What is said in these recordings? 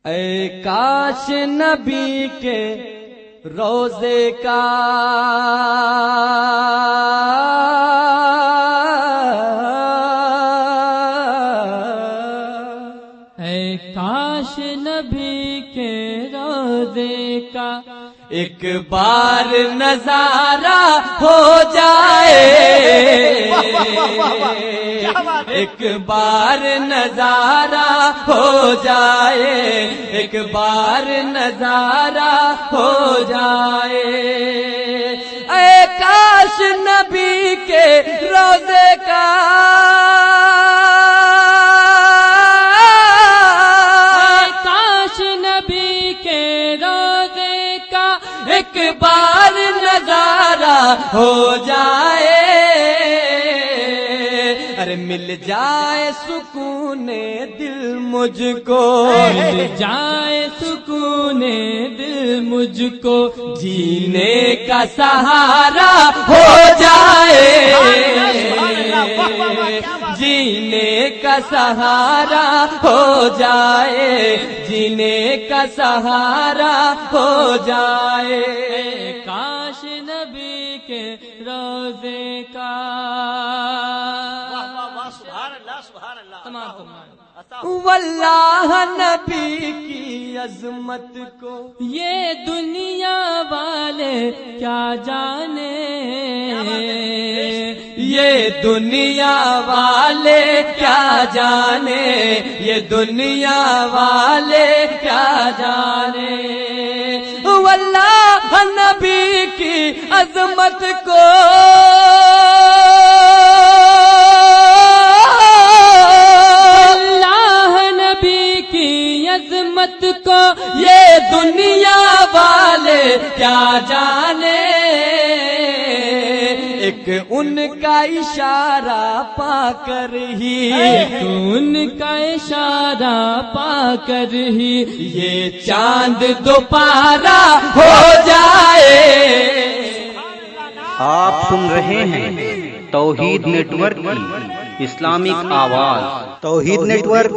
اے کاش نبی کے روزے کا اے کاش نبی کے روزے کا ایک بار نظارہ ہو جائے، ایک بار نظارہ ہو جائے، ایک بار نظارہ ہو جائے۔ اے کاش نبی کے روزے کا ایک بار نظارہ ہو جائے، ارے مل جائے سکون دل مجھ کو، مل جائے سکون دل مجھ کو، جینے کا سہارا ہو جائے، جینے کا سہارا ہو جائے، جینے کا سہارا ہو جائے۔ کاش نبی کے روزے کا واللہ نبی کی عظمت کو یہ دنیا والے کیا جانے، یہ دنیا والے کیا جانے، یہ دنیا والے کیا جانے۔ واللہ نبی کی عظمت کو عظمت کو یہ دنیا والے کیا جانے، ایک ان کا اشارہ پا کر ہی، ایک ان کا اشارہ پا کر ہی یہ چاند دوپہرا ہو جائے۔ آپ سن رہے ہیں توحید نیٹ ورک کی اسلامک آواز۔ Tawheed network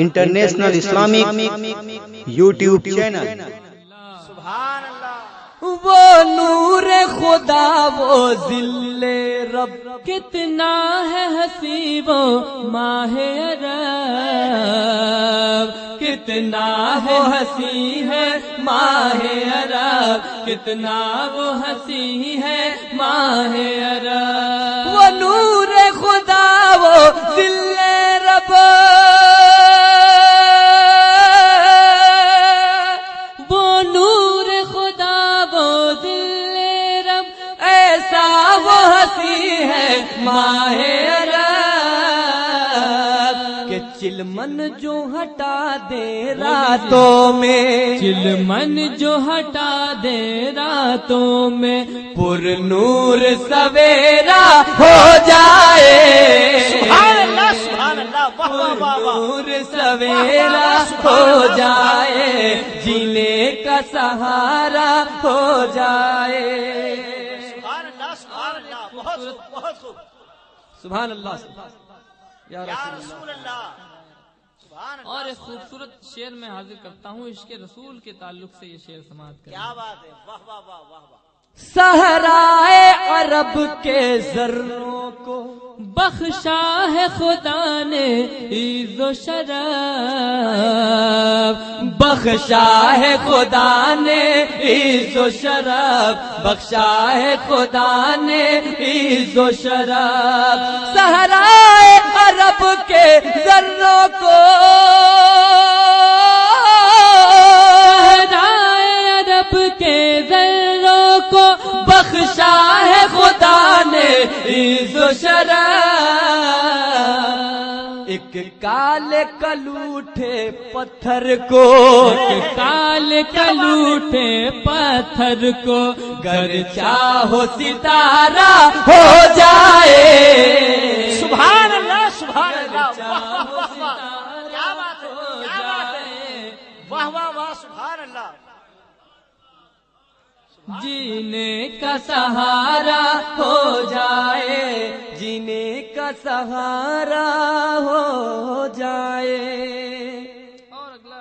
international Islamic YouTube channel. سبحان اللہ۔ وہ نور خدا وہ ذل رب، کتنا ہے ہنسی وہ ماہ عرب، کتنا وہ ہنسی ہے ماہ عرب، کتنا وہ ہنسی ہے ماہ عرب۔ وہ نور خدا وہ ذل رب، وہ نور خدا وہ ذل رب، ایسا وہ ہنسی ہے ماہ عرب کہ چلمن جو ہٹا دے راتوں میں، چلمن جو ہٹا دے راتوں میں، پر نور سویرا ہو جائے۔ سبحان اللہ سبحان اللہ، واہ واہ واہ واہ، نور سویرا ہو جائے، جینے کا سہارا ہو جائے۔ سبحان اللہ سبحان اللہ، بہت خوب بہت خوب، سبحان اللہ یا یا رسول رسول اللہ، سبحان اللہ۔ اور ایک خوبصورت شعر میں حاضر کرتا ہوں، عشق رسول کے تعلق سے یہ شعر سماعت کریں۔ کیا بات ہے، واہ واہ واہ واہ واہ۔ صحرائے عرب کے ذروں کو بخشا ہے خدا نے عز و شرف، بخشا ہے خدا نے عز و شرف، بخشا ہے خدا نے عز و شرف۔ صحرائے عرب کے ذروں کو عرب کے ذروں کو بخشا ہے خدا نے عز و شرف۔ ایک کالے کلوٹھے پتھر کو، ایک کالے کلوٹے پتھر کو، گر چاہو ستارہ ہو جائے۔ سبحان اللہ سبحان اللہ، واہ واہ واہ واہ، کیا بات ہے کیا بات ہے، واہ واہ واہ، سبحان اللہ۔ جینے کا سہارا ہو جائے، جینے کا سہارا ہو جائے۔ اور اگلا